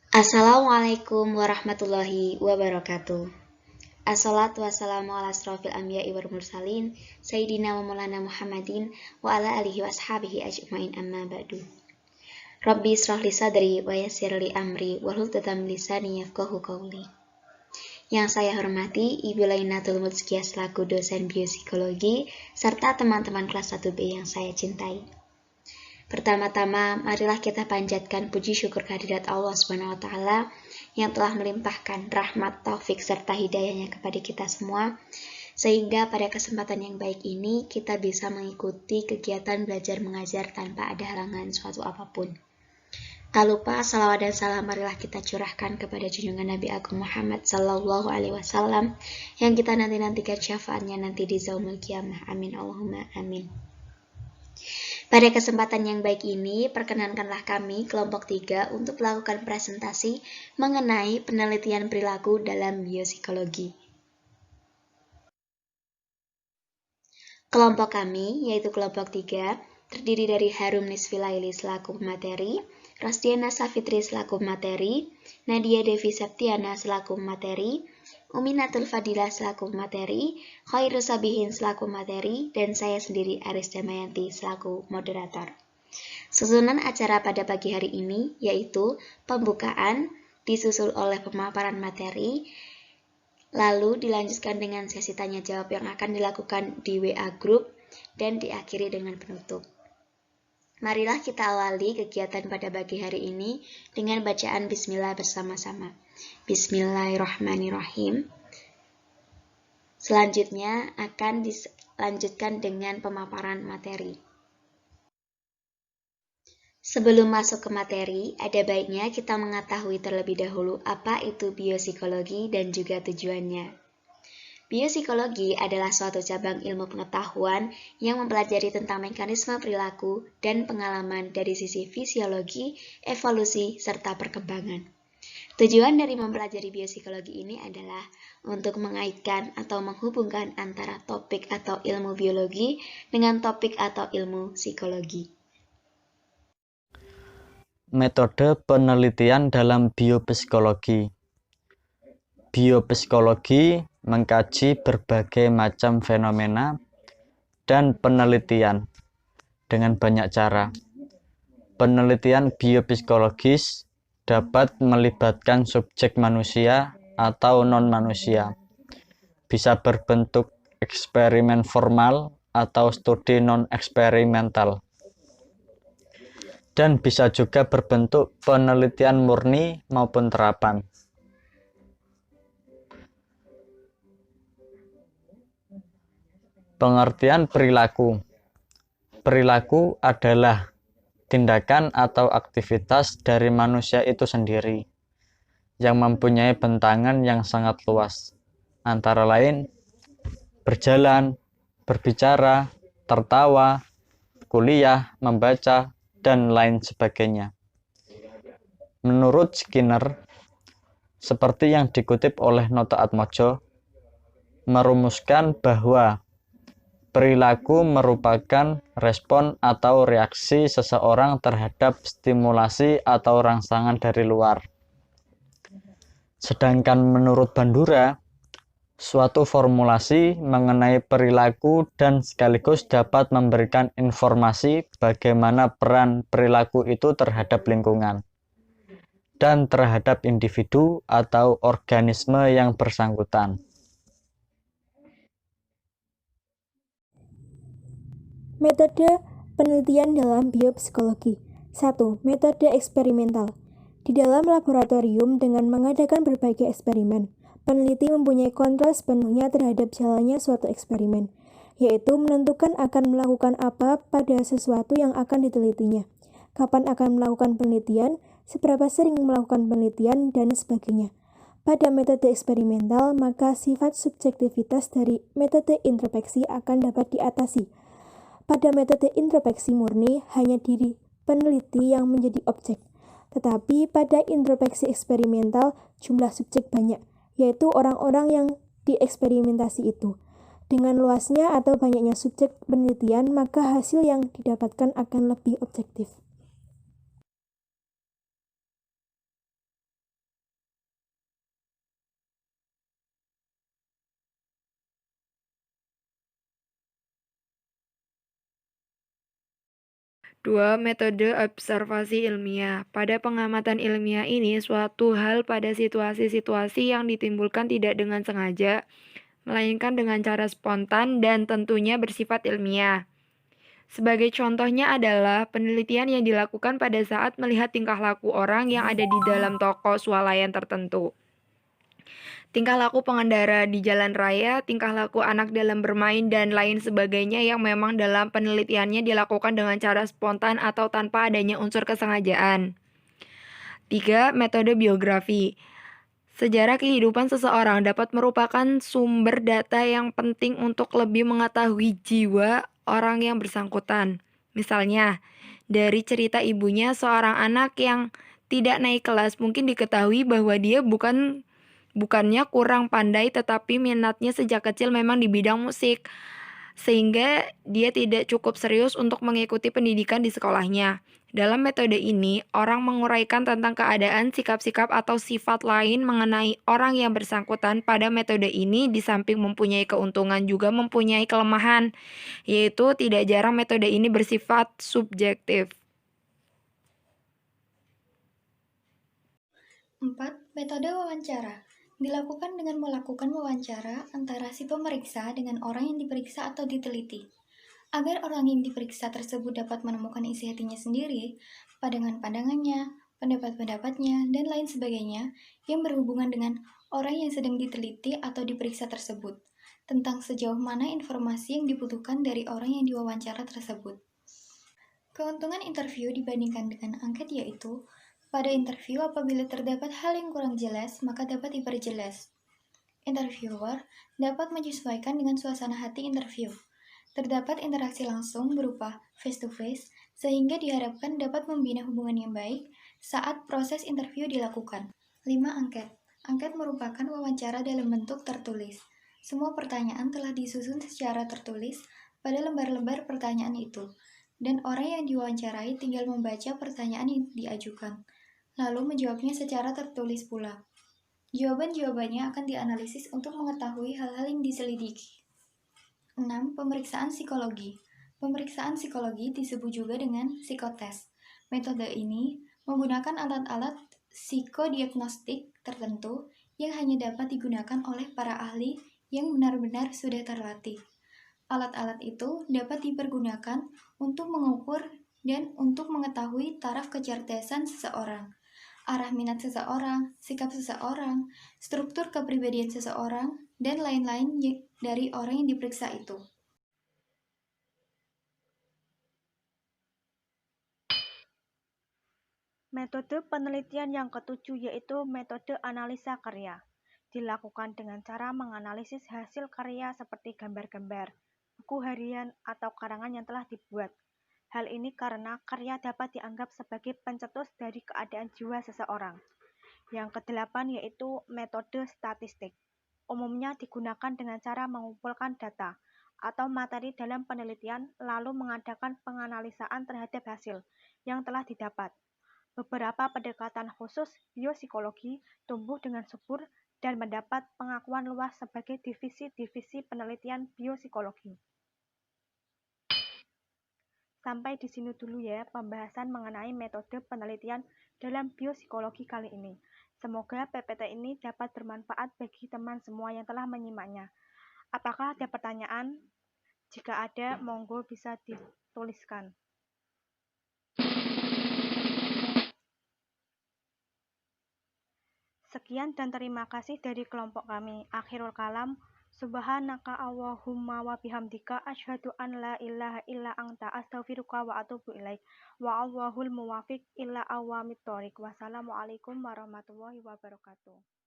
Assalamualaikum warahmatullahi wabarakatuh. Assalatu wassalamu ala asrofil anbiya'i wal mursalin Sayyidina wa maulana Muhammadin wa ala alihi wa ashabihi ajma'in amma ba'du. Rabbi israhli sadri wa yassirli amri wahlul 'uqdatam min lisani yafqahu qawli. Yang saya hormati Ibu Lainatul Mutskia selaku dosen biopsikologi serta teman-teman kelas 1B yang saya cintai. Pertama-tama, marilah kita panjatkan puji syukur kehadirat Allah SWT yang telah melimpahkan rahmat, taufik, serta hidayahnya kepada kita semua, sehingga pada kesempatan yang baik ini kita bisa mengikuti kegiatan belajar mengajar tanpa ada halangan suatu apapun. Tak lupa, salawat dan salam marilah kita curahkan kepada junjungan Nabi Agung Muhammad Sallallahu Alaihi Wasallam yang kita nanti-nantikan syafaatnya nanti di Yaumul Qiyamah. Amin Allahumma amin. Pada kesempatan yang baik ini, perkenankanlah kami, kelompok 3, untuk melakukan presentasi mengenai penelitian perilaku dalam biopsikologi. Kelompok kami, yaitu kelompok 3, terdiri dari Harum Nisfilaili selaku pemateri, Rosdiana Safitri selaku pemateri, Nadia Devi Septiana selaku pemateri, Uminatul Fadilah selaku materi, Khairus Sabihin selaku materi, dan saya sendiri Aris Damayanti selaku moderator. Susunan acara pada pagi hari ini yaitu pembukaan, disusul oleh pemaparan materi, lalu dilanjutkan dengan sesi tanya jawab yang akan dilakukan di WA Group, dan diakhiri dengan penutup. Marilah kita awali kegiatan pada pagi hari ini dengan bacaan Bismillah bersama-sama. Bismillahirrahmanirrahim. Selanjutnya akan dilanjutkan dengan pemaparan materi. Sebelum masuk ke materi, ada baiknya kita mengetahui terlebih dahulu apa itu biopsikologi dan juga tujuannya. Biopsikologi adalah suatu cabang ilmu pengetahuan yang mempelajari tentang mekanisme perilaku dan pengalaman dari sisi fisiologi, evolusi, serta perkembangan. Tujuan dari mempelajari biopsikologi ini adalah untuk mengaitkan atau menghubungkan antara topik atau ilmu biologi dengan topik atau ilmu psikologi. Metode penelitian dalam biopsikologi. Biopsikologi mengkaji berbagai macam fenomena dan penelitian dengan banyak cara. Penelitian biopsikologis dapat melibatkan subjek manusia atau non-manusia. Bisa berbentuk eksperimen formal atau studi non-eksperimental. Dan bisa juga berbentuk penelitian murni maupun terapan. Pengertian perilaku. Perilaku adalah tindakan atau aktivitas dari manusia itu sendiri yang mempunyai bentangan yang sangat luas, antara lain berjalan, berbicara, tertawa, kuliah, membaca, dan lain sebagainya. Menurut Skinner, seperti yang dikutip oleh Nota Atmojo, merumuskan bahwa perilaku merupakan respon atau reaksi seseorang terhadap stimulasi atau rangsangan dari luar. Sedangkan menurut Bandura, suatu formulasi mengenai perilaku dan sekaligus dapat memberikan informasi bagaimana peran perilaku itu terhadap lingkungan dan terhadap individu atau organisme yang bersangkutan. Metode penelitian dalam biopsikologi. 1. Metode eksperimental. Di dalam laboratorium dengan mengadakan berbagai eksperimen, peneliti mempunyai kontrol sepenuhnya terhadap jalannya suatu eksperimen, yaitu menentukan akan melakukan apa pada sesuatu yang akan ditelitinya, kapan akan melakukan penelitian, seberapa sering melakukan penelitian, dan sebagainya. Pada metode eksperimental, maka sifat subjektivitas dari metode introspeksi akan dapat diatasi. Pada metode introspeksi murni, hanya diri peneliti yang menjadi objek. Tetapi pada introspeksi eksperimental, jumlah subjek banyak, yaitu orang-orang yang dieksperimentasi itu. Dengan luasnya atau banyaknya subjek penelitian, maka hasil yang didapatkan akan lebih objektif. 2. Metode observasi ilmiah. Pada pengamatan ilmiah ini, suatu hal pada situasi-situasi yang ditimbulkan tidak dengan sengaja, melainkan dengan cara spontan dan tentunya bersifat ilmiah. Sebagai contohnya adalah penelitian yang dilakukan pada saat melihat tingkah laku orang yang ada di dalam toko swalayan tertentu. Tingkah laku pengendara di jalan raya, tingkah laku anak dalam bermain, dan lain sebagainya yang memang dalam penelitiannya dilakukan dengan cara spontan atau tanpa adanya unsur kesengajaan. 3. Metode biografi. Sejarah kehidupan seseorang dapat merupakan sumber data yang penting untuk lebih mengetahui jiwa orang yang bersangkutan. Misalnya, dari cerita ibunya, seorang anak yang tidak naik kelas mungkin diketahui bahwa dia bukannya kurang pandai, tetapi minatnya sejak kecil memang di bidang musik, sehingga dia tidak cukup serius untuk mengikuti pendidikan di sekolahnya. Dalam metode ini, orang menguraikan tentang keadaan, sikap-sikap, atau sifat lain mengenai orang yang bersangkutan. Pada metode ini, di samping mempunyai keuntungan juga mempunyai kelemahan, yaitu tidak jarang metode ini bersifat subjektif. 4. Metode wawancara. Dilakukan dengan melakukan wawancara antara si pemeriksa dengan orang yang diperiksa atau diteliti. Agar orang yang diperiksa tersebut dapat menemukan isi hatinya sendiri, pandangan-pandangannya, pendapat-pendapatnya, dan lain sebagainya yang berhubungan dengan orang yang sedang diteliti atau diperiksa tersebut, tentang sejauh mana informasi yang dibutuhkan dari orang yang diwawancara tersebut. Keuntungan interview dibandingkan dengan angket yaitu, pada interview apabila terdapat hal yang kurang jelas, maka dapat diperjelas. Interviewer dapat menyesuaikan dengan suasana hati interview. Terdapat interaksi langsung berupa face-to-face, sehingga diharapkan dapat membina hubungan yang baik saat proses interview dilakukan. 5. Angket. Angket merupakan wawancara dalam bentuk tertulis. Semua pertanyaan telah disusun secara tertulis pada lembar-lembar pertanyaan itu, dan orang yang diwawancarai tinggal membaca pertanyaan yang diajukan, lalu menjawabnya secara tertulis pula. Jawaban-jawabannya akan dianalisis untuk mengetahui hal-hal yang diselidiki. 6. Pemeriksaan psikologi. Pemeriksaan psikologi disebut juga dengan psikotes. Metode ini menggunakan alat-alat psikodiagnostik tertentu yang hanya dapat digunakan oleh para ahli yang benar-benar sudah terlatih. Alat-alat itu dapat dipergunakan untuk mengukur dan untuk mengetahui taraf kecerdasan seseorang, arah minat seseorang, sikap seseorang, struktur kepribadian seseorang, dan lain-lain dari orang yang diperiksa itu. Metode penelitian yang ketujuh yaitu metode analisa karya. Dilakukan dengan cara menganalisis hasil karya seperti gambar-gambar, buku harian, atau karangan yang telah dibuat. Hal ini karena karya dapat dianggap sebagai pencetus dari keadaan jiwa seseorang. Yang kedelapan yaitu metode statistik. Umumnya digunakan dengan cara mengumpulkan data atau materi dalam penelitian lalu mengadakan penganalisaan terhadap hasil yang telah didapat. Beberapa pendekatan khusus biopsikologi tumbuh dengan subur dan mendapat pengakuan luas sebagai divisi-divisi penelitian biopsikologi. Sampai di sini dulu ya pembahasan mengenai metode penelitian dalam biopsikologi kali ini. Semoga PPT ini dapat bermanfaat bagi teman semua yang telah menyimaknya. Apakah ada pertanyaan? Jika ada, monggo bisa dituliskan. Sekian dan terima kasih dari kelompok kami. Akhirul kalam. Subhanaka Allahumma wa bihamdika asyhadu an la ilaha illa anta astaghfiruka wa atubu ilaik. Wa Allahul muwafiq illa awamit thoriq. Wassalamualaikum warahmatullahi wabarakatuh.